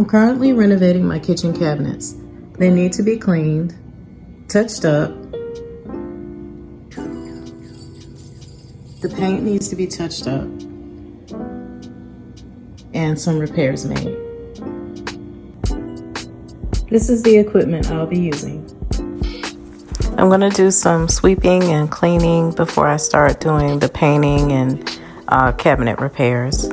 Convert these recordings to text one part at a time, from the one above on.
I'm currently renovating my kitchen cabinets. They need to be cleaned, touched up. The paint needs to be touched up and some repairs made. This is the equipment I'll be using. I'm going to do some sweeping and cleaning before I start doing the painting and cabinet repairs.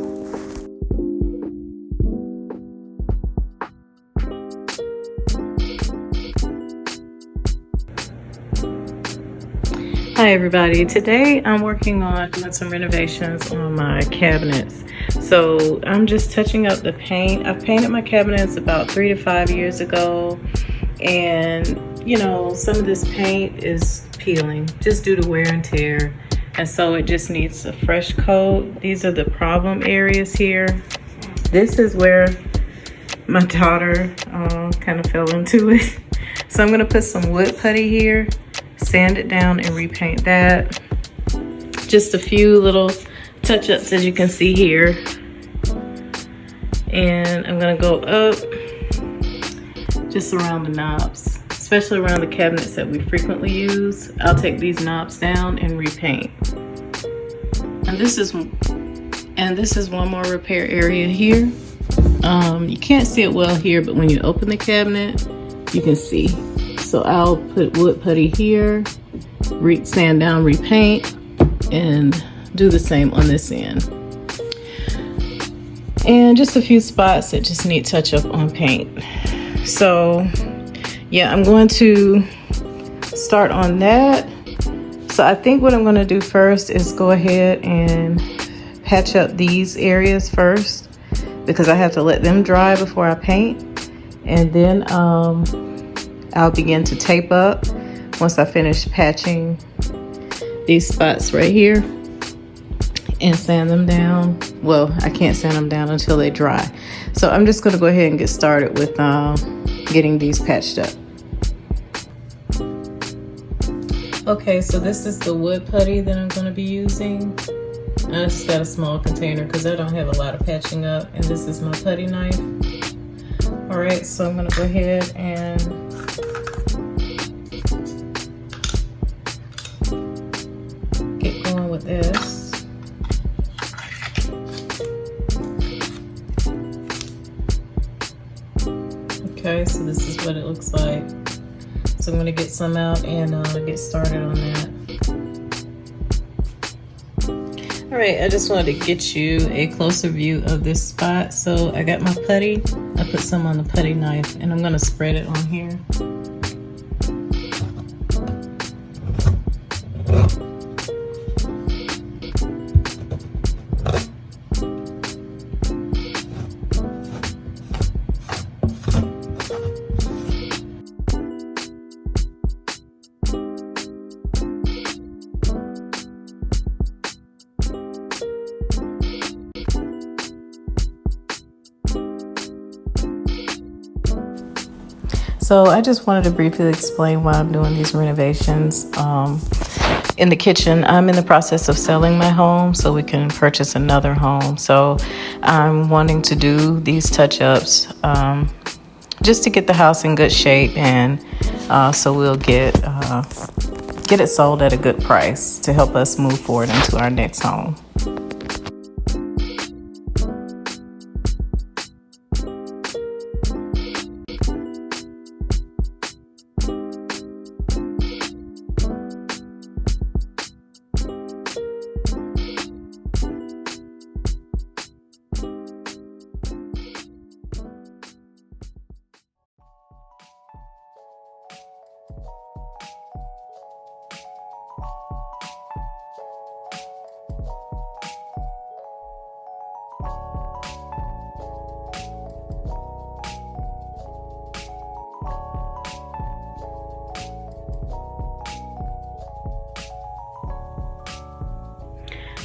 Hi everybody, today I'm working on doing some renovations on my cabinets. So I'm just touching up the paint. I've painted my cabinets about 3 to 5 years ago, and you know, some of this paint is peeling just due to wear and tear, and so it just needs a fresh coat. These are the problem areas here. This is where my daughter kind of fell into it. So I'm gonna put some wood putty here, sand it down and repaint that. Just a few little touch-ups as you can see here. And I'm gonna go up just around the knobs, especially around the cabinets that we frequently use. I'll take these knobs down and repaint. And this is one more repair area here. You can't see it well here, but when you open the cabinet, you can see. So I'll put wood putty here, sand down, repaint, and do the same on this end. And just a few spots that just need touch up on paint. So yeah, I'm going to start on that. So I think what I'm going to do first is go ahead and patch up these areas first, because I have to let them dry before I paint. And then I'll begin to tape up once I finish patching these spots right here and sand them down. Well, I can't sand them down until they dry. So I'm just going to go ahead and get started with getting these patched up. Okay, so this is the wood putty that I'm going to be using. I just got a small container because I don't have a lot of patching up, and this is my putty knife. All right, so I'm going to go ahead and get going with this. Okay, so this is what it looks like. So I'm going to get some out and get started on that. All right, I just wanted to get you a closer view of this spot. So I got my putty. I put some on the putty knife, and I'm going to spread it on here. So I just wanted to briefly explain why I'm doing these renovations in the kitchen. I'm in the process of selling my home so we can purchase another home. So I'm wanting to do these touch-ups just to get the house in good shape, and so we'll get it sold at a good price to help us move forward into our next home.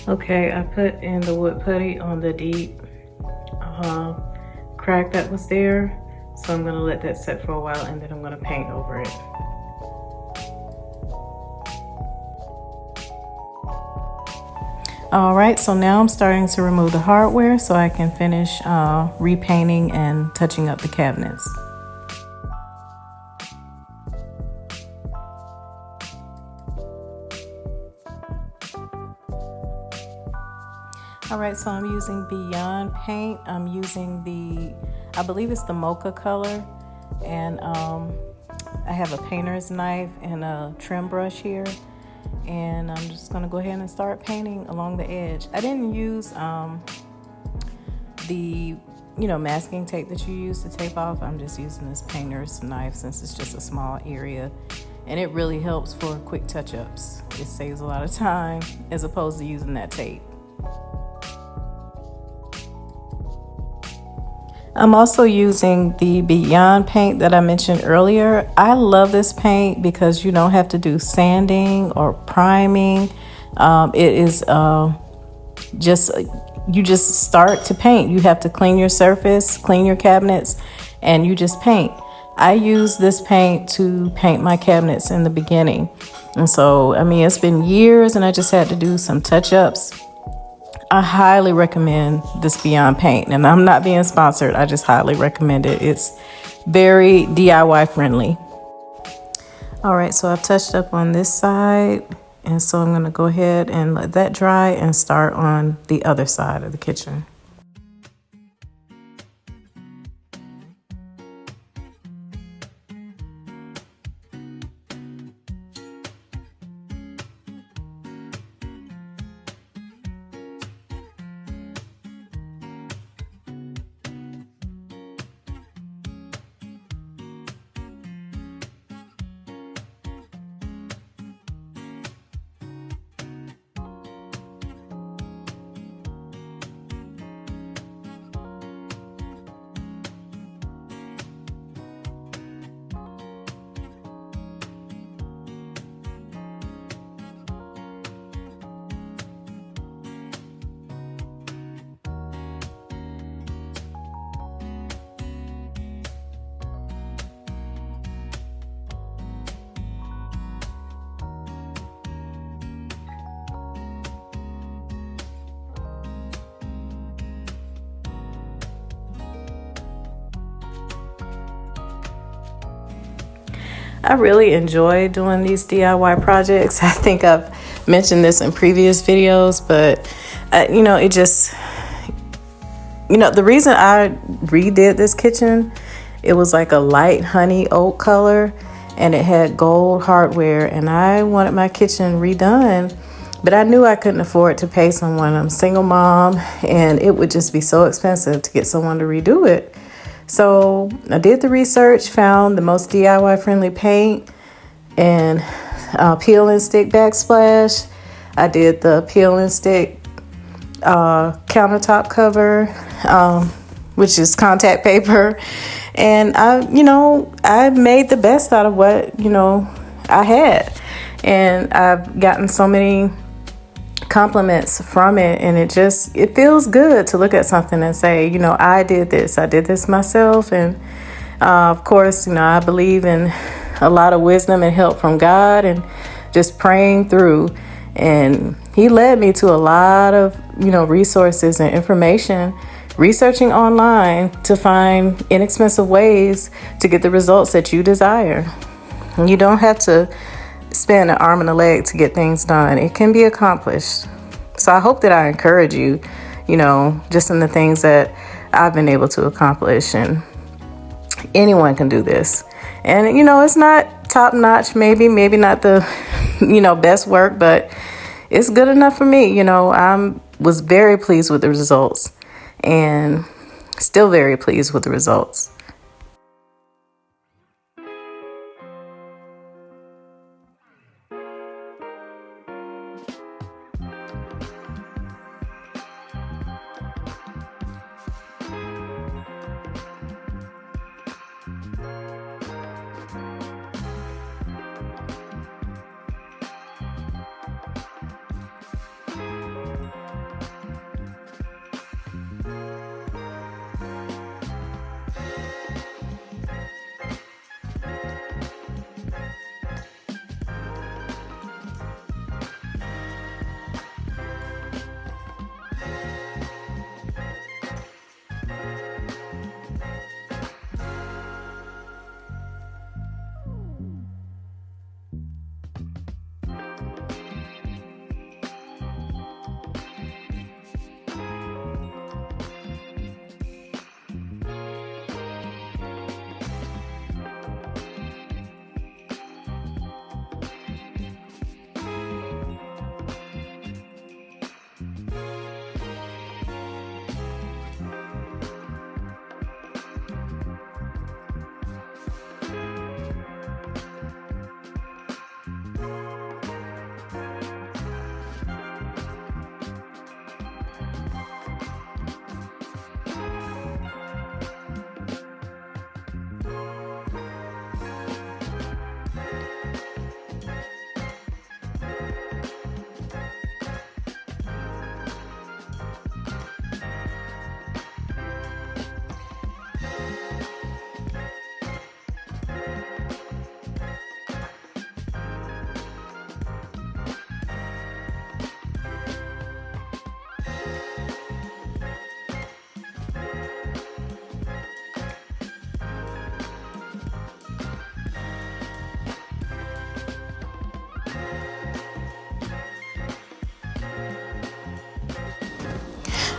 Okay, I put in the wood putty on the deep crack that was there. So I'm gonna let that set for a while, and then I'm gonna paint over it. All right, so now I'm starting to remove the hardware so I can finish repainting and touching up the cabinets. All right, so I'm using Beyond Paint. I'm using I believe it's the mocha color, and I have a painter's knife and a trim brush here, and I'm just gonna go ahead and start painting along the edge. I didn't use the masking tape that you use to tape off. I'm just using this painter's knife since it's just a small area, and it really helps for quick touch-ups. It saves a lot of time as opposed to using that tape. I'm also using the Beyond paint that I mentioned earlier. I love this paint because you don't have to do sanding or priming. It is you just start to paint. You have to clean your surface, clean your cabinets, and you just paint. I use this paint to paint my cabinets in the beginning. And so, I mean, it's been years and I just had to do some touch-ups. I highly recommend this Beyond paint, and I'm not being sponsored. I just highly recommend it. It's very DIY friendly. All right, so I've touched up on this side, and so I'm gonna go ahead and let that dry and start on the other side of the kitchen. I really enjoy doing these DIY projects. I think I've mentioned this in previous videos, but it just, the reason I redid this kitchen, it was like a light honey oak color and it had gold hardware, and I wanted my kitchen redone, but I knew I couldn't afford to pay someone. I'm a single mom and it would just be so expensive to get someone to redo it. So I did the research, found the most DIY friendly paint and peel and stick backsplash. I did the peel and stick countertop cover, which is contact paper. And I made the best out of what, I had. And I've gotten so many compliments from it, and it feels good to look at something and say, I did this myself. And of course, I believe in a lot of wisdom and help from God, and just praying through, and he led me to a lot of resources and information, researching online to find inexpensive ways to get the results that you desire. And you don't have to spend an arm and a leg to get things done. It can be accomplished. So I hope that I encourage you, just in the things that I've been able to accomplish, and anyone can do this. And it's not top notch, maybe not the best work, but it's good enough for me. I was very pleased with the results, and still very pleased with the results.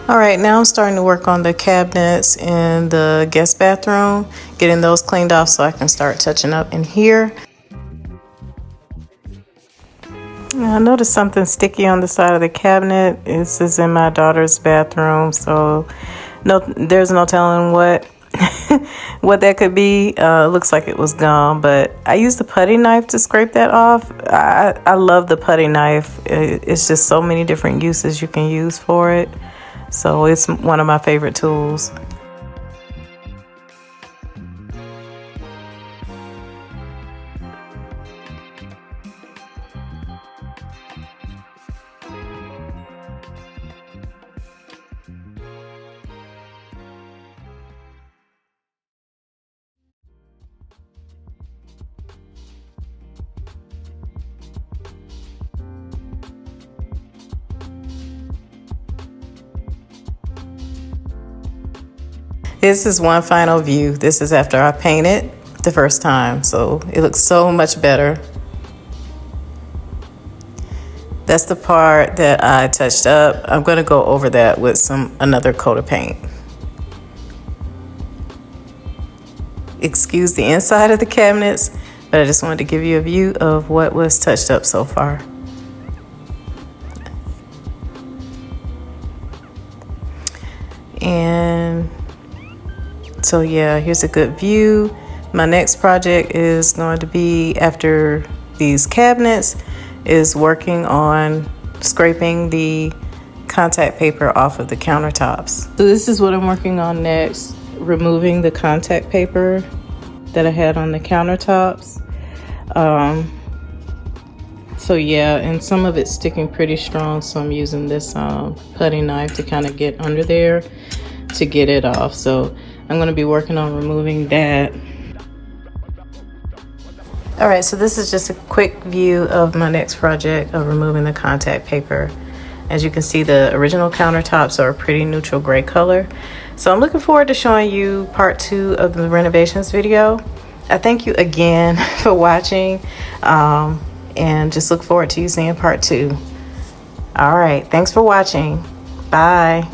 All right, now I'm starting to work on the cabinets in the guest bathroom, getting those cleaned off so I can start touching up in here. I noticed something sticky on the side of the cabinet. This is in my daughter's bathroom, so there's no telling what what that could be. Looks like it was gum, but I used the putty knife to scrape that off. I love the putty knife. It's just so many different uses you can use for it. So it's one of my favorite tools. This is one final view. This is after I painted the first time, so it looks so much better. That's the part that I touched up. I'm going to go over that with another coat of paint. Excuse the inside of the cabinets, but I just wanted to give you a view of what was touched up so far. And so yeah, here's a good view. My next project is going to be, after these cabinets, is working on scraping the contact paper off of the countertops. So this is what I'm working on next, removing the contact paper that I had on the countertops. So yeah, and some of it's sticking pretty strong, so I'm using this putty knife to kind of get under there to get it off. So I'm going to be working on removing that. All right, so this is just a quick view of my next project of removing the contact paper. As you can see, the original countertops are a pretty neutral gray color. So I'm looking forward to showing you part 2 of the renovations video. I thank you again for watching, and just look forward to you seeing part 2. All right, thanks for watching. Bye.